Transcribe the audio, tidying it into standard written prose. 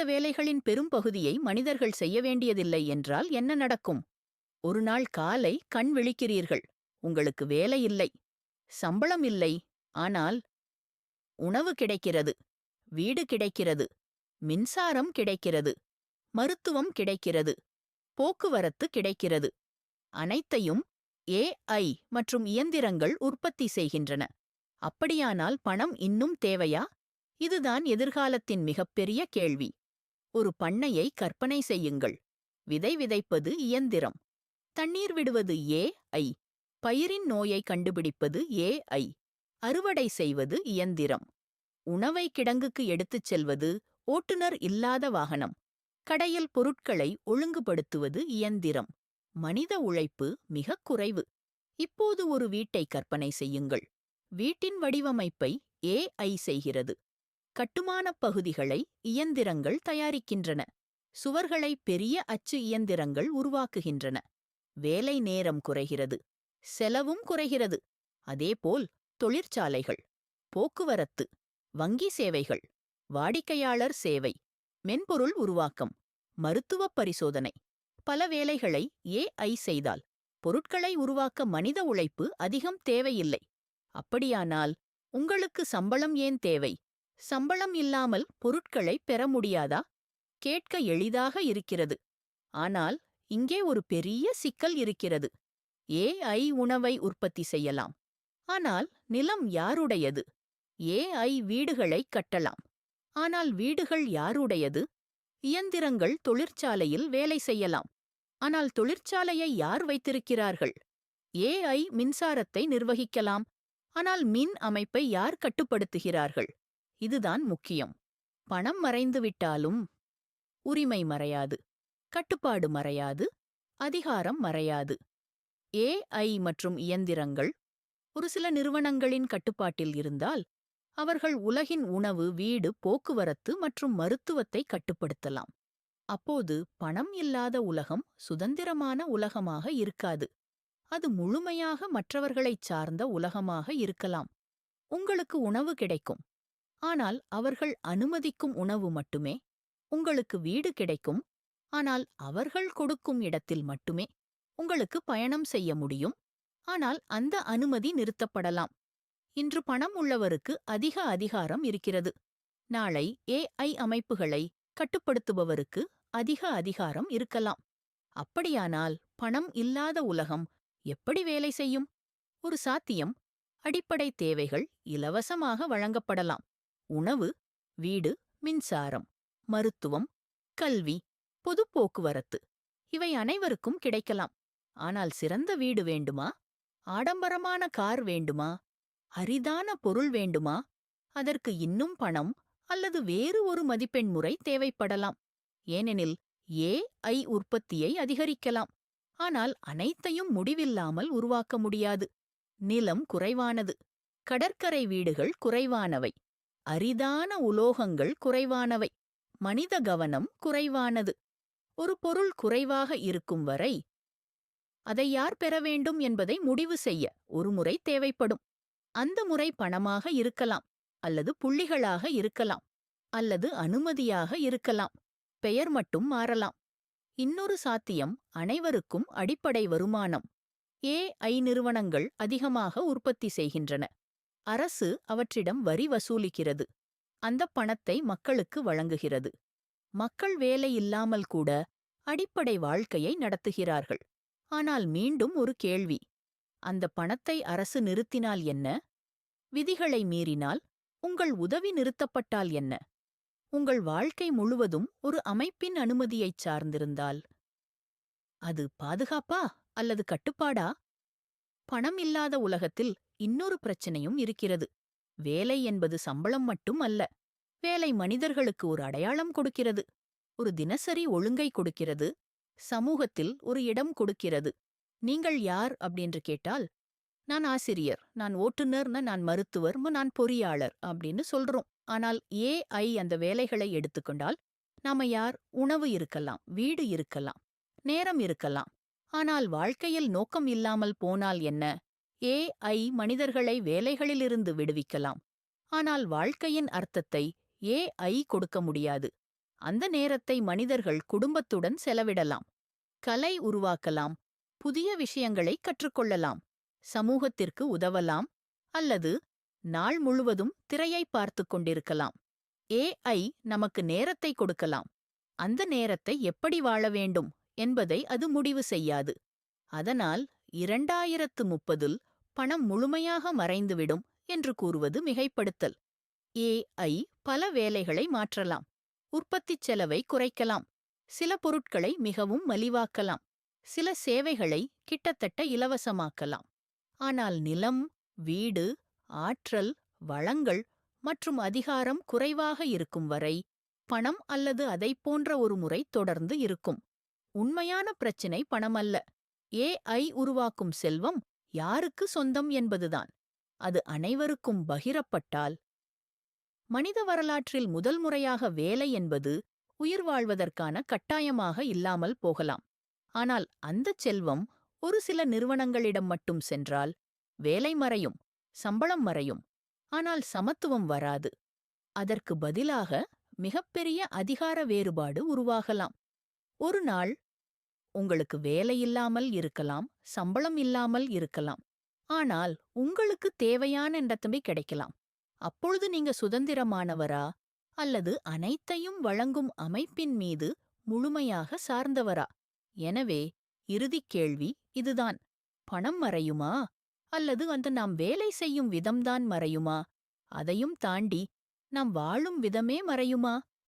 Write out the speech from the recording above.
அந்த வேலைகளின் பெரும்பகுதியை மனிதர்கள் செய்ய வேண்டியதில்லை என்றால் என்ன நடக்கும்? ஒரு நாள் காலை கண் விழிக்கிறீர்கள். உங்களுக்கு வேலை இல்லை, சம்பளம் இல்லை, ஆனால் உணவு கிடைக்கிறது, வீடு கிடைக்கிறது, மின்சாரம் கிடைக்கிறது, மருத்துவம் கிடைக்கிறது, போக்குவரத்து கிடைக்கிறது. அனைத்தையும் ஏஐ மற்றும் இயந்திரங்கள் உற்பத்தி செய்கின்றன. அப்படியானால் பணம் இன்னும் தேவையா? இதுதான் எதிர்காலத்தின் மிகப்பெரிய கேள்வி. ஒரு பண்ணையை கற்பனை செய்யுங்கள். விதை விதைப்பது இயந்திரம். தண்ணீர் விடுவது ஏஐ. பயிரின் நோயை கண்டுபிடிப்பது ஏஐ. அறுவடை செய்வது இயந்திரம். உணவை கிடங்குக்கு எடுத்துச் செல்வது ஓட்டுநர் இல்லாத வாகனம். கடையில் பொருட்களை ஒழுங்குபடுத்துவது இயந்திரம். மனித உழைப்பு மிகக் குறைவு. இப்போது ஒரு வீட்டை கற்பனை செய்யுங்கள். வீட்டின் வடிவமைப்பை ஏஐ செய்கிறது. கட்டுமானப் பகுதிகளை இயந்திரங்கள் தயாரிக்கின்றன. சுவர்களை பெரிய அச்சு இயந்திரங்கள் உருவாக்குகின்றன. வேலை நேரம் குறைகிறது, செலவும் குறைகிறது. அதேபோல் தொழிற்சாலைகள், போக்குவரத்து, வங்கி சேவைகள், வாடிக்கையாளர் சேவை, மென்பொருள் உருவாக்கம், மருத்துவப் பரிசோதனை, பல வேலைகளை ஏஐ செய்தால் பொருட்களை உருவாக்க மனித உழைப்பு அதிகம் தேவையில்லை. அப்படியானால் உங்களுக்கு சம்பளம் ஏன் தேவை? சம்பளம் இல்லாமல் பொருட்களை பெற முடியாதா? கேட்க எளிதாக இருக்கிறது. ஆனால் இங்கே ஒரு பெரிய சிக்கல் இருக்கிறது. ஏஐ உணவை உற்பத்தி செய்யலாம். ஆனால் நிலம் யாருடையது? ஏஐ வீடுகளை கட்டலாம். ஆனால் வீடுகள் யாருடையது? இயந்திரங்கள் தொழிற்சாலையில் வேலை செய்யலாம். ஆனால் தொழிற்சாலையை யார் வைத்திருக்கிறார்கள்? ஏஐ மின்சாரத்தை நிர்வகிக்கலாம். ஆனால் மின் அமைப்பை யார் கட்டுப்படுத்துகிறார்கள்? இதுதான் முக்கியம். பணம் மறைந்துவிட்டாலும் உரிமை மறையாது, கட்டுப்பாடு மறையாது, அதிகாரம் மறையாது. ஏஐ மற்றும் இயந்திரங்கள் ஒரு சில நிறுவனங்களின் கட்டுப்பாட்டில் இருந்தால் அவர்கள் உலகின் உணவு, வீடு, போக்குவரத்து மற்றும் மருத்துவத்தை கட்டுப்படுத்தலாம். அப்போது பணம் இல்லாத உலகம் சுதந்திரமான உலகமாக இருக்காது. அது முழுமையாக மற்றவர்களைச் சார்ந்த உலகமாக இருக்கலாம். உங்களுக்கு உணவு கிடைக்கும், ஆனால் அவர்கள் அனுமதிக்கும் உணவு மட்டுமே. உங்களுக்கு வீடு கிடைக்கும், ஆனால் அவர்கள் கொடுக்கும் இடத்தில் மட்டுமே. உங்களுக்கு பயணம் செய்ய முடியும், ஆனால் அந்த அனுமதி நிறுத்தப்படலாம். இன்று பணம் உள்ளவருக்கு அதிக அதிகாரம் இருக்கிறது. நாளை ஏஐ அமைப்புகளை கட்டுப்படுத்துபவருக்கு அதிக அதிகாரம் இருக்கலாம். அப்படியானால் பணம் இல்லாத உலகம் எப்படி வேலை செய்யும்? ஒரு சாத்தியம், அடிப்படை தேவைகள் இலவசமாக வழங்கப்படலாம். உணவு, வீடு, மின்சாரம், மருத்துவம், கல்வி, பொது போக்குவரத்து இவை அனைவருக்கும் கிடைக்கலாம். ஆனால் சிறந்த வீடு வேண்டுமா? ஆடம்பரமான கார் வேண்டுமா? அரிதான பொருள் வேண்டுமா? அதற்கு இன்னும் பணம் அல்லது வேறு ஒரு மதிப்பெண் முறை தேவைப்படலாம். ஏனெனில் ஏஐ உற்பத்தியை அதிகரிக்கலாம். ஆனால் அனைத்தையும் முடிவில்லாமல் உருவாக்க முடியாது. நிலம் குறைவானது, கடற்கரை வீடுகள் குறைவானவை, அரிதான உலோகங்கள் குறைவானவை, மனித கவனம் குறைவானது. ஒரு பொருள் குறைவாக இருக்கும் வரை அதை யார் பெற வேண்டும் என்பதை முடிவு செய்ய ஒரு முறை தேவைப்படும். அந்த முறை பணமாக இருக்கலாம், அல்லது புள்ளிகளாக இருக்கலாம், அல்லது அனுமதியாக இருக்கலாம். பெயர் மட்டும் மாறலாம். இன்னொரு சாத்தியம், அனைவருக்கும் அடிப்படை வருமானம். ஏஐ நிறுவனங்கள் அதிகமாக உற்பத்தி செய்கின்றன. அரசு அவற்றிடம் வரி வசூலிக்கிறது. அந்த பணத்தை மக்களுக்கு வழங்குகிறது. மக்கள் வேலை இல்லாமல் கூட அடிப்படை வாழ்க்கையை நடத்துகிறார்கள். ஆனால் மீண்டும் ஒரு கேள்வி. அந்த பணத்தை அரசு நிறுத்தினால் என்ன? விதிகளை மீறினால்? உங்கள் உதவி நிறுத்தப்பட்டால் என்ன? உங்கள் வாழ்க்கை முழுவதும் ஒரு அமைப்பின் அனுமதியைச் சார்ந்திருந்தால் அது பாதுகாப்பா அல்லது கட்டுப்பாடா? பணம் இல்லாத உலகத்தில் இன்னொரு பிரச்சனையும் இருக்கிறது. வேலை என்பது சம்பளம் மட்டும் அல்ல. வேலை மனிதர்களுக்கு ஒரு அடையாளம் கொடுக்கிறது, ஒரு தினசரி ஒழுங்கை கொடுக்கிறது, சமூகத்தில் ஒரு இடம் கொடுக்கிறது. நீங்கள் யார் அப்படின்னு கேட்டால், நான் ஆசிரியர், நான் ஓட்டுநர், நான் மருத்துவர், நான் பொறியாளர் அப்படின்னு சொல்றோம். ஆனால் ஏஐ அந்த வேலைகளை எடுத்துக்கொண்டால் நாம யார்? உணவு இருக்கலாம், வீடு இருக்கலாம், நேரம் இருக்கலாம். ஆனால் வாழ்க்கையில் நோக்கம் இல்லாமல் போனால் என்ன? ஏஐ மனிதர்களை வேலைகளிலிருந்து விடுவிக்கலாம். ஆனால் வாழ்க்கையின் அர்த்தத்தை ஏஐ கொடுக்க முடியாது. அந்த நேரத்தை மனிதர்கள் குடும்பத்துடன் செலவிடலாம், கலை உருவாக்கலாம், புதிய விஷயங்களை கற்றுக்கொள்ளலாம், சமூகத்திற்கு உதவலாம், அல்லது நாள் முழுவதும் திரையை பார்த்துக் கொண்டிருக்கலாம். ஏஐ நமக்கு நேரத்தை கொடுக்கலாம். அந்த நேரத்தை எப்படி வாழ வேண்டும் என்பதை அது முடிவு செய்யாது. அதனால் 2030இல் பணம் முழுமையாக மறைந்துவிடும் என்று கூறுவது மிகைப்படுத்தல். ஏஐ பல வேலைகளை மாற்றலாம், உற்பத்திச் செலவை குறைக்கலாம், சில பொருட்களை மிகவும் மலிவாக்கலாம், சில சேவைகளை கிட்டத்தட்ட இலவசமாக்கலாம். ஆனால் நிலம், வீடு, ஆற்றல், வளங்கள் மற்றும் அதிகாரம் குறைவாக இருக்கும் வரை பணம் அல்லது அதைப் போன்ற ஒரு முறை தொடர்ந்து இருக்கும். உண்மையான பிரச்சினை பணமல்ல. ஏஐ உருவாக்கும் செல்வம் யாருக்கு சொந்தம் என்பதுதான். அது அனைவருக்கும் பகிரப்பட்டால், மனித வரலாற்றில் முதல் முறையாக வேலை என்பது உயிர் வாழ்வதற்கான கட்டாயமாக இல்லாமல் போகலாம். ஆனால் அந்தச் செல்வம் ஒரு சில நிறுவனங்களிடம் மட்டும் சென்றால் வேலை மறையும், சம்பளம் மறையும், ஆனால் சமத்துவம் வராது. அதற்கு பதிலாக மிகப்பெரிய அதிகார வேறுபாடு உருவாகலாம். ஒரு நாள் உங்களுக்கு வேலை இல்லாமல் இருக்கலாம், சம்பளம் இல்லாமல் இருக்கலாம், ஆனால் உங்களுக்கு தேவையான இடத்துமே கிடைக்கலாம். அப்பொழுது நீங்க சுதந்திரமானவரா அல்லது அனைத்தையும் வழங்கும் அமைப்பின் மீது முழுமையாக சார்ந்தவரா? எனவே இறுதிக் கேள்வி இதுதான்: பணம் மறையுமா அல்லது அந்த நாம் வேலை செய்யும் விதம்தான் மறையுமா? அதையும் தாண்டி நாம் வாழும் விதமே மறையுமா?